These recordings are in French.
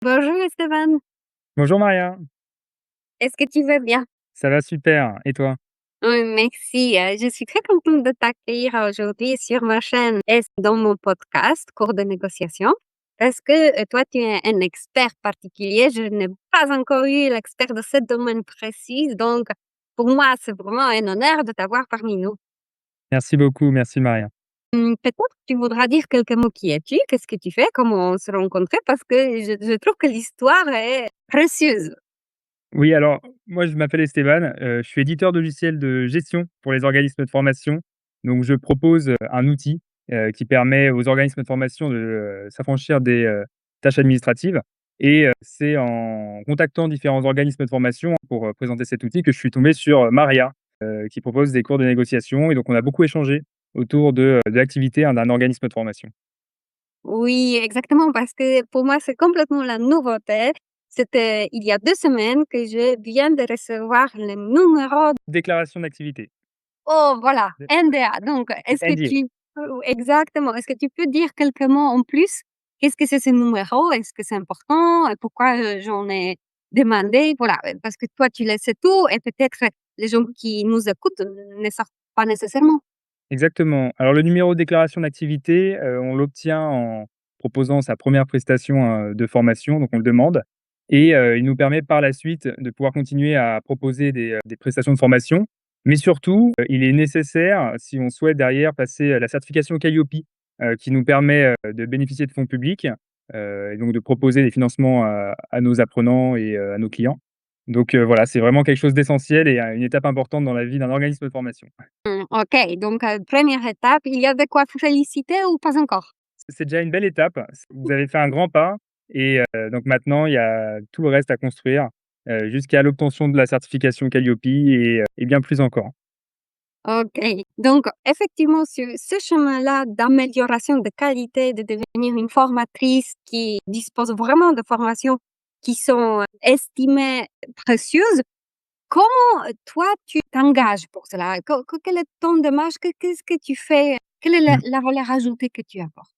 Bonjour Esteban, Bonjour Maria, est-ce que tu vas bien? ça va super. Et toi? Oui, merci. Je suis très contente de t'accueillir aujourd'hui sur ma chaîne et dans mon podcast Cours de négociation parce que toi, tu es un expert particulier. Je n'ai pas encore eu l'expert de ce domaine précis. Donc, pour moi, c'est vraiment un honneur de t'avoir parmi nous. Merci beaucoup, merci Maria. Peut-être tu voudras dire quelques mots. Qui es-tu? Qu'est-ce que tu fais? Comment on se rencontrait? Parce que je trouve que l'histoire est précieuse. Oui, alors moi je m'appelle Esteban, je suis éditeur de logiciels de gestion pour les organismes de formation. Donc je propose, un outil, qui permet aux organismes de formation de, s'affranchir des, tâches administratives et c'est en contactant différents organismes de formation pour, présenter cet outil que je suis tombé sur, Maria, qui propose des cours de négociation et donc on a beaucoup échangé autour de l'activité, hein, d'un organisme de formation. Oui, exactement, parce que pour moi, c'est complètement la nouveauté. C'était il y a 2 semaines que je viens de recevoir le numéro. Déclaration d'activité. Oh voilà, NDA. Donc est-ce que NDA. tu peux exactement, est-ce que tu peux dire quelques mots en plus? Qu'est-ce que c'est ce numéro? Est-ce que c'est important? Et pourquoi, j'en ai demandé? Voilà, parce que toi, tu le sais tout et peut-être les gens qui nous écoutent ne savent pas nécessairement. Exactement. Alors le numéro de déclaration d'activité, on l'obtient en proposant sa première prestation, de formation, donc on le demande et il nous permet par la suite de pouvoir continuer à proposer des prestations de formation. Mais surtout, il est nécessaire si on souhaite derrière passer, la certification Calliope, qui nous permet, de bénéficier de fonds publics, et donc de proposer des financements à nos apprenants et à nos clients. Donc voilà, c'est vraiment quelque chose d'essentiel et une étape importante dans la vie d'un organisme de formation. OK, donc 1re étape, il y a de quoi vous féliciter ou pas encore? C'est déjà une belle étape. Vous avez fait un grand pas et donc maintenant il y a tout le reste à construire, jusqu'à l'obtention de la certification Calliope et bien plus encore. OK. Donc, effectivement, sur ce chemin-là d'amélioration de qualité, de devenir une formatrice qui dispose vraiment de formations qui sont estimées précieuses, comment toi tu t'engages pour cela? Quelle est ton démarche? Qu'est-ce que tu fais? Quelle est Mmh. la valeur ajoutée que tu apportes?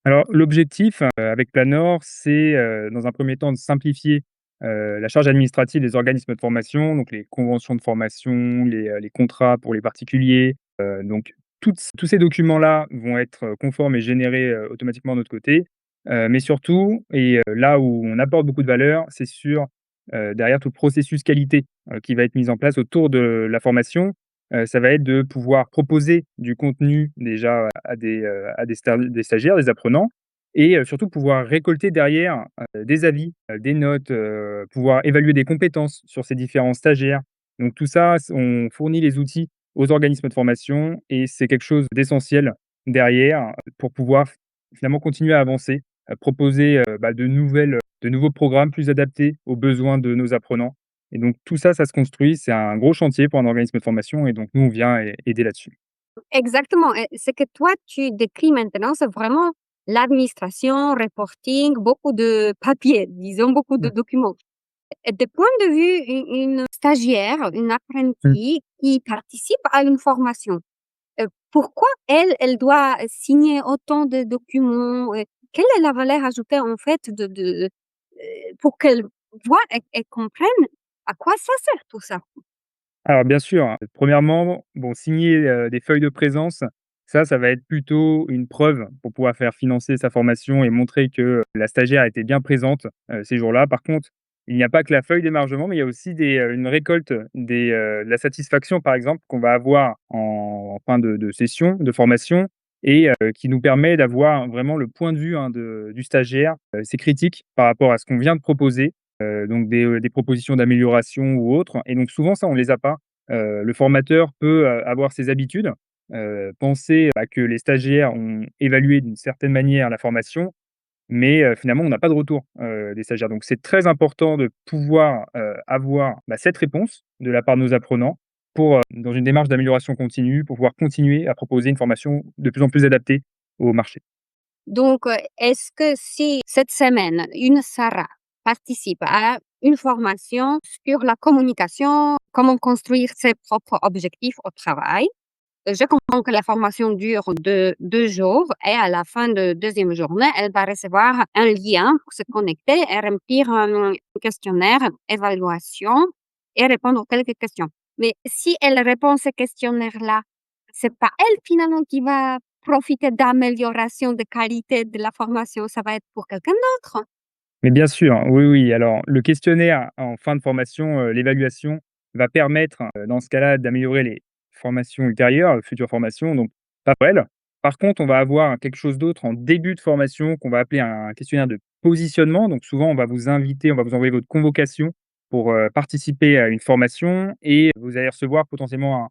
Alors l'objectif, avec Planor, c'est, dans un premier temps de simplifier, la charge administrative des organismes de formation, donc les conventions de formation, les contrats pour les particuliers, donc tous ces documents-là vont être, conformes et générés, automatiquement de notre côté. Mais surtout et là où on apporte beaucoup de valeur, c'est sur, derrière tout le processus qualité, qui va être mis en place autour de la formation. Ça va être de pouvoir proposer du contenu déjà à des stagiaires, des apprenants et surtout pouvoir récolter derrière, des avis, des notes, pouvoir évaluer des compétences sur ces différents stagiaires. Donc tout ça, on fournit les outils aux organismes de formation et c'est quelque chose d'essentiel derrière pour pouvoir finalement continuer à avancer, proposer, de nouveaux programmes plus adaptés aux besoins de nos apprenants et donc tout ça, ça se construit. C'est un gros chantier pour un organisme de formation et donc nous, on vient aider là-dessus. Exactement. Et ce que toi tu décris maintenant, c'est vraiment l'administration, reporting, beaucoup de papier, disons beaucoup de Mmh. documents. Et de point de vue une stagiaire, une Mmh. apprentie qui participe à une formation, pourquoi elle doit signer autant de documents? Quelle est la valeur ajoutée en fait pour qu'elle voit et comprenne à quoi ça sert tout ça? Alors bien sûr, hein, premièrement, bon, signer, des feuilles de présence, ça va être plutôt une preuve pour pouvoir faire financer sa formation et montrer que la stagiaire était bien présente, ces jours-là. Par contre, il n'y a pas que la feuille d'émargement, mais il y a aussi une récolte de la satisfaction, par exemple, qu'on va avoir en fin de session de formation et qui nous permet d'avoir vraiment le point de vue, hein, du stagiaire, ses critiques par rapport à ce qu'on vient de proposer. Donc des propositions d'amélioration ou autres et donc souvent ça on les a pas. Le formateur peut, avoir ses habitudes, penser, que les stagiaires ont évalué d'une certaine manière la formation, mais finalement on n'a pas de retour, des stagiaires. Donc c'est très important de pouvoir, avoir, cette réponse de la part de nos apprenants pour, dans une démarche d'amélioration continue, pour pouvoir continuer à proposer une formation de plus en plus adaptée au marché. Donc, est-ce que si cette semaine, une Sarah participe à une formation sur la communication, comment construire ses propres objectifs au travail, Je comprends que la formation dure 2 jours et à la fin de 2e journée, elle va recevoir un lien pour se connecter et remplir un questionnaire, évaluation et répondre aux quelques questions. Mais si elle répond ces questionnaires-là, c'est pas elle finalement qui va profiter d'amélioration de qualité de la formation, ça va être pour quelqu'un d'autre. Mais bien sûr, oui, oui. Alors, le questionnaire en fin de formation, l'évaluation va permettre, dans ce cas-là, d'améliorer les formations ultérieures, futures formations, donc pas pour elle. Par contre, on va avoir quelque chose d'autre en début de formation qu'on va appeler un questionnaire de positionnement. Donc souvent, on va vous inviter, on va vous envoyer votre convocation pour, participer à une formation et vous allez recevoir potentiellement un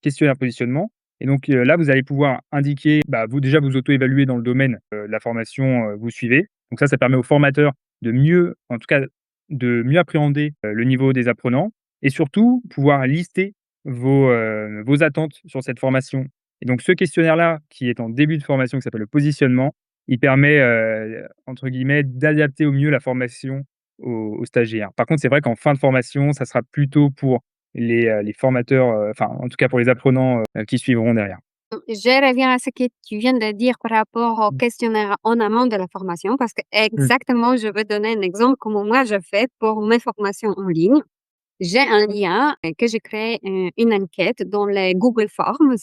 questionnaire de positionnement et donc, là, vous allez pouvoir indiquer, bah, vous déjà vous auto-évaluer dans le domaine, de la formation, vous suivez. Donc ça permet aux formateurs de mieux en tout cas, de mieux appréhender, le niveau des apprenants et surtout pouvoir lister vos attentes sur cette formation et donc ce questionnaire-là, qui est en début de formation, qui s'appelle le positionnement, il permet, entre guillemets, «d'adapter au mieux la formation aux stagiaires». Par contre, c'est vrai qu'en fin de formation, ça sera plutôt pour les formateurs, enfin, en tout cas pour les apprenants, qui suivront derrière. Je reviens à ce que tu viens de dire par rapport au questionnaire en amont de la formation, parce que Mmh. exactement, je vais donner un exemple comment moi je fais pour mes formations en ligne. J'ai un lien que j'ai créé une enquête dans les Google Forms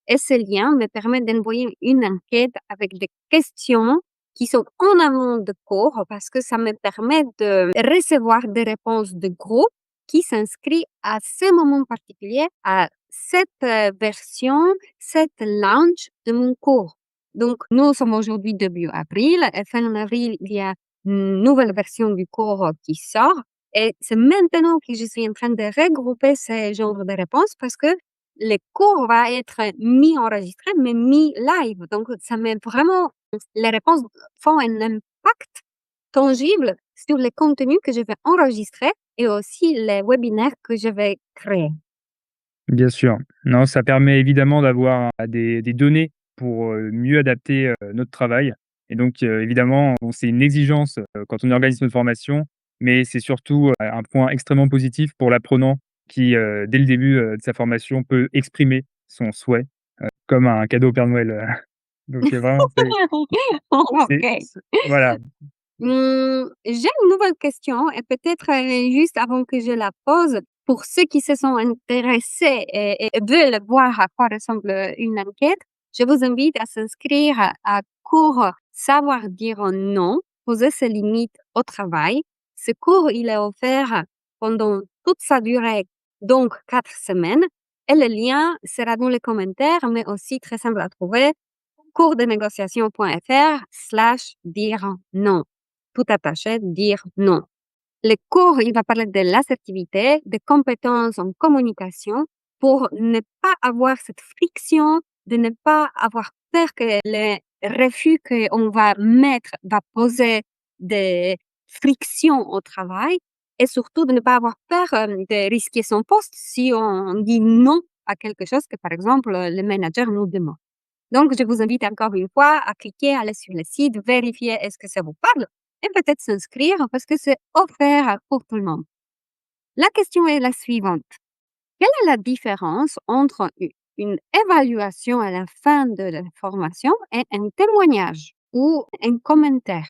et ce lien me permet d'envoyer une enquête avec des questions qui sont en amont de cours parce que ça me permet de recevoir des réponses de groupe qui s'inscrit à ce moment particulier, à cette version, cette launch de mon cours. Donc, nous sommes aujourd'hui début avril et fin avril, il y a une nouvelle version du cours qui sort. Et c'est maintenant que je suis en train de regrouper ces genres de réponses parce que les cours va être mis enregistrés, mais mis live. Donc, ça met vraiment, les réponses font un impact tangible sur les contenus que je vais enregistrer et aussi les webinaires que je vais créer. Bien sûr. Non, ça permet évidemment d'avoir, des données pour, mieux adapter, notre travail et donc évidemment, bon, c'est une exigence, quand on organise notre formation, mais c'est surtout, un point extrêmement positif pour l'apprenant qui, dès le début, de sa formation peut exprimer son souhait, comme un cadeau au Père Noël, donc vraiment OK. c'est voilà. J'ai une nouvelle question et peut-être, juste avant que je la pose, pour ceux qui se sont intéressés et veulent voir à quoi ressemble, une enquête, je vous invite à s'inscrire à cours Savoir dire non, poser ses limites au travail. Ce cours, il est offert pendant toute sa durée, donc 4 semaines et le lien sera dans les commentaires, mais aussi très simple à trouver, coursdenégociation.fr/dire non. Tout attaché, dire non. Le cours, il va parler de l'assertivité, des compétences en communication pour ne pas avoir cette friction, de ne pas avoir peur que le refus qu'on va mettre va poser des frictions au travail et surtout de ne pas avoir peur de risquer son poste si on dit non à quelque chose que, par exemple, le manager nous demande. Donc, je vous invite encore une fois à cliquer, aller sur le site, vérifier est-ce que ça vous parle et peut-être s'inscrire parce que c'est offert pour tout le monde. La question est la suivante. Quelle est la différence entre une évaluation à la fin de la formation et un témoignage ou un commentaire?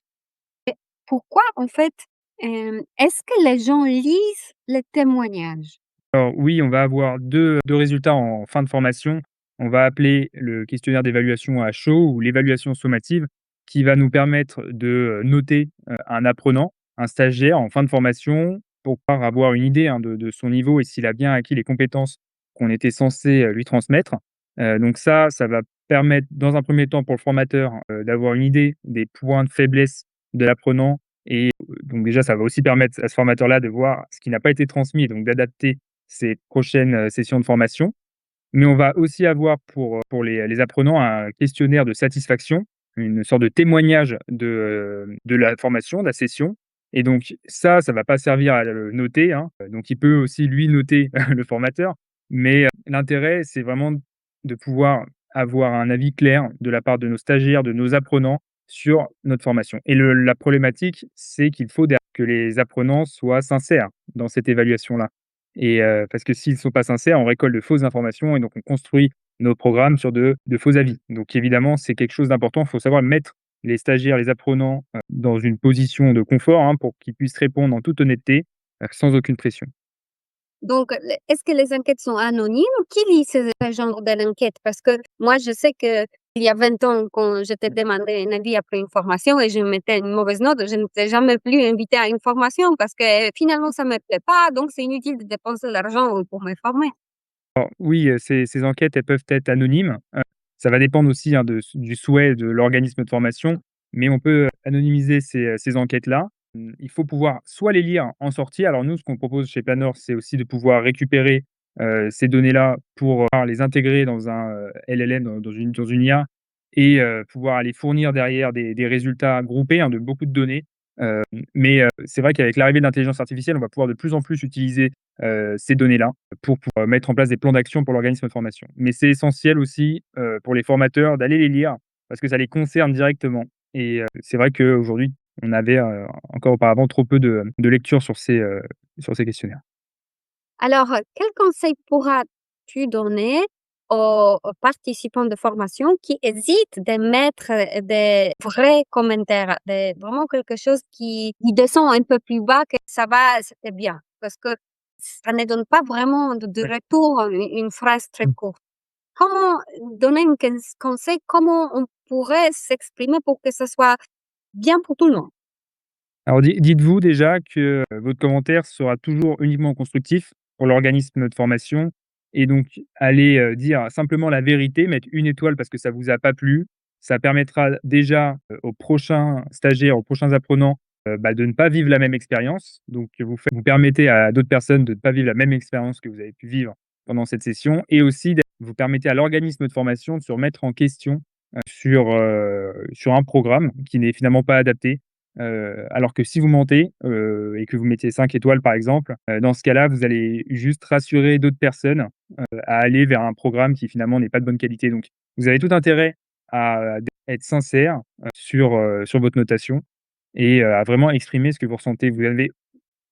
Et pourquoi, en fait, est-ce que les gens lisent les témoignages? Alors oui, on va avoir deux résultats en fin de formation. On va appeler le questionnaire d'évaluation à chaud ou l'évaluation sommative qui va nous permettre de, noter, un apprenant, un stagiaire en fin de formation pour pouvoir avoir une idée, hein, de son niveau et s'il a bien acquis les compétences qu'on était censé, lui transmettre. Donc ça va permettre dans un premier temps pour le formateur, d'avoir une idée des points de faiblesse de l'apprenant et donc déjà ça va aussi permettre à ce formateur-là de voir ce qui n'a pas été transmis et donc d'adapter ces prochaines, sessions de formation. Mais on va aussi avoir pour les apprenants un questionnaire de satisfaction, une sorte de témoignage de la formation, de la session et donc ça va pas servir à le noter, hein, donc il peut aussi lui noter le formateur, mais l'intérêt, c'est vraiment de pouvoir avoir un avis clair de la part de nos stagiaires, de nos apprenants sur notre formation et la problématique, c'est qu'il faut derrière que les apprenants soient sincères dans cette évaluation-là. Et parce que s'ils ne sont pas sincères, on récolte de fausses informations et donc on construit nos programmes sur de faux avis. Donc évidemment, c'est quelque chose d'important. Il faut savoir mettre les stagiaires, les apprenants, dans une position de confort, hein, pour qu'ils puissent répondre en toute honnêteté, sans aucune pression. Donc, est-ce que les enquêtes sont anonymes? Qui lit ce genre d'enquête? Parce que moi, je sais que il y a 20 ans, quand je t'ai demandé un avis après une formation et je mettais une mauvaise note, je ne t'ai jamais plus invité à une formation parce que finalement, ça me plaît pas, donc c'est inutile de dépenser l'argent pour me former. Alors oui, ces enquêtes, elles peuvent être anonymes. Ça va dépendre aussi, hein, du souhait de l'organisme de formation, mais on peut anonymiser ces enquêtes-là. Il faut pouvoir soit les lire en sortie. Alors nous, ce qu'on propose chez Planor, c'est aussi de pouvoir récupérer, ces données-là pour, les intégrer dans un, LLM, dans une IA et pouvoir aller fournir derrière des résultats groupés, hein, de beaucoup de données. Mais c'est vrai qu'avec l'arrivée de l'intelligence artificielle, on va pouvoir de plus en plus utiliser, ces données-là pour pouvoir mettre en place des plans d'action pour l'organisme de formation. Mais c'est essentiel aussi, pour les formateurs d'aller les lire parce que ça les concerne directement et c'est vrai qu'aujourd'hui, on avait, encore auparavant trop peu de lecture sur ces questionnaires. Alors, quel conseil pourras-tu donner aux participants de formation qui hésitent de mettre, des vrais commentaires, vraiment quelque chose qui descend un peu plus bas que «ça va, c'était bien», parce que ça ne donne pas vraiment de Ouais. retour, une phrase très Mmh. courte. Comment donner un conseil, comment on pourrait s'exprimer pour que ce soit bien pour tout le monde? Alors dites-vous déjà que, votre commentaire sera toujours uniquement constructif pour l'organisme de formation et donc allez, dire simplement la vérité, mettre une étoile parce que ça vous a pas plu. Ça permettra déjà, aux prochains stagiaires, aux prochains apprenants, de ne pas vivre la même expérience. Donc vous permettez à d'autres personnes de ne pas vivre la même expérience que vous avez pu vivre pendant cette session et aussi vous permettez à l'organisme de formation de se remettre en question, sur un programme qui n'est finalement pas adapté. Alors que si vous mentez, et que vous mettiez 5 étoiles par exemple, dans ce cas-là, vous allez juste rassurer d'autres personnes, à aller vers un programme qui finalement n'est pas de bonne qualité. Donc vous avez tout intérêt à être sincère, sur votre notation et à vraiment exprimer ce que vous ressentez. Vous avez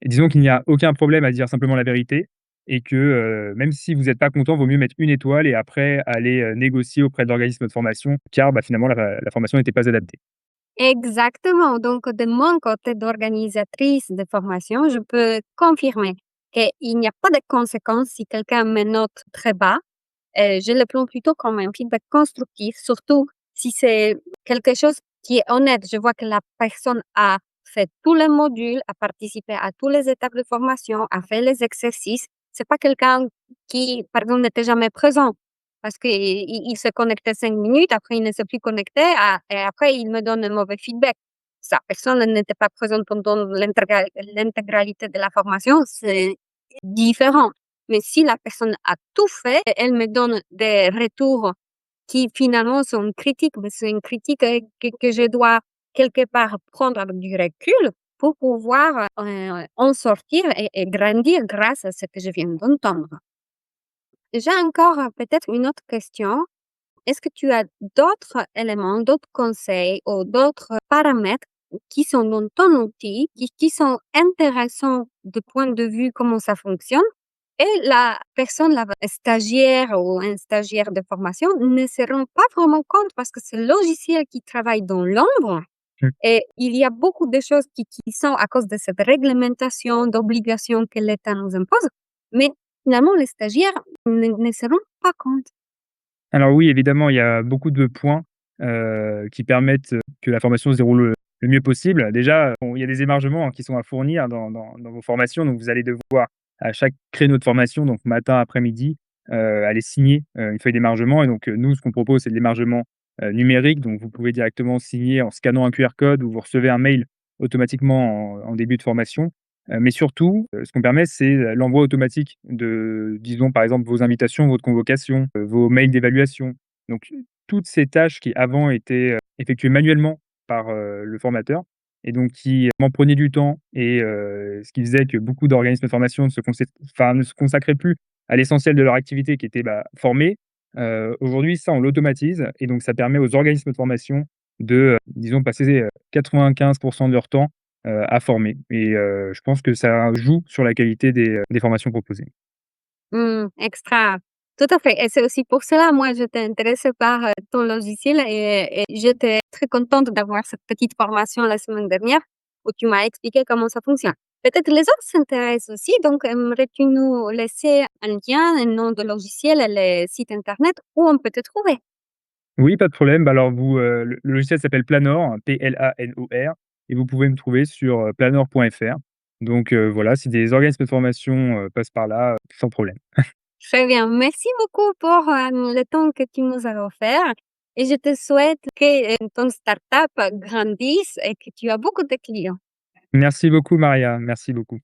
disons qu'il n'y a aucun problème à dire simplement la vérité et que, même si vous n'êtes pas content, vaut mieux mettre une étoile et après aller, négocier auprès de l'organisme de formation car, finalement la formation n'était pas adaptée. Exactement. Donc, de mon côté d'organisatrice de formation, je peux confirmer qu'il n'y a pas de conséquences si quelqu'un me note très bas. Je le prends plutôt comme un feedback constructif, surtout si c'est quelque chose qui est honnête. Je vois que la personne a fait tous les modules, a participé à toutes les étapes de formation, a fait les exercices. C'est pas quelqu'un qui, pardon, n'était jamais présent. Parce qu'il se connectait 5 minutes, après il ne s'est plus connecté, et après il me donne un mauvais feedback. Sa personne n'était pas présente pendant l'intégralité de la formation, c'est différent. Mais si la personne a tout fait et elle me donne des retours qui finalement sont critiques, mais c'est une critique, que je dois quelque part prendre avec du recul pour pouvoir, en sortir et grandir grâce à ce que je viens d'entendre. J'ai encore, peut-être une autre question. Est-ce que tu as d'autres éléments, d'autres conseils ou d'autres paramètres qui sont dans ton outil, qui sont intéressants du point de vue comment ça fonctionne et la personne, la stagiaire ou un stagiaire de formation ne se rend pas vraiment compte parce que c'est le logiciel qui travaille dans l'ombre Mmh. et il y a beaucoup de choses qui sont à cause de cette réglementation, d'obligations que l'État nous impose, mais finalement les stagiaires ne se rendent pas compte. Alors oui, évidemment, il y a beaucoup de points, qui permettent, que la formation se déroule, le mieux possible. Déjà, bon, il y a des émargements, hein, qui sont à fournir dans vos formations, donc vous allez devoir à chaque créneau de formation, donc matin, après-midi, aller signer, une feuille d'émargement et donc, nous, ce qu'on propose, c'est de l'émargement, numérique, donc vous pouvez directement signer en scannant un QR code ou vous recevez un mail automatiquement en début de formation. Mais surtout, ce qu'on permet, c'est, l'envoi automatique de, disons, par exemple, vos invitations, votre convocation, vos mails d'évaluation. Donc toutes ces tâches qui avant étaient, effectuées manuellement par, le formateur et donc qui m'en prenaient du temps et ce qui faisait que beaucoup d'organismes de formation ne se consacraient plus à l'essentiel de leur activité qui était, former. Aujourd'hui, ça, on l'automatise et donc ça permet aux organismes de formation de, disons, passer, 95 de leur temps à former et je pense que ça joue sur la qualité des formations proposées. Extra. Tout à fait et c'est aussi pour cela, moi, j'étais intéressée par, ton logiciel et j'étais très contente d'avoir cette petite formation la semaine dernière où tu m'as expliqué comment ça fonctionne. Peut-être les autres s'intéressent aussi, donc aimerais-tu nous laisser un lien, un nom de logiciel et le site internet où on peut te trouver? Oui, pas de problème. Bah, alors le logiciel s'appelle Planor, Planor et vous pouvez me trouver sur, planor.fr. Donc voilà, si des organismes de formation, passent par là, sans problème. Très bien, merci beaucoup pour, le temps que tu nous as offert et je te souhaite que, ton start-up grandisse et que tu as beaucoup de clients. Merci beaucoup Maria, merci beaucoup.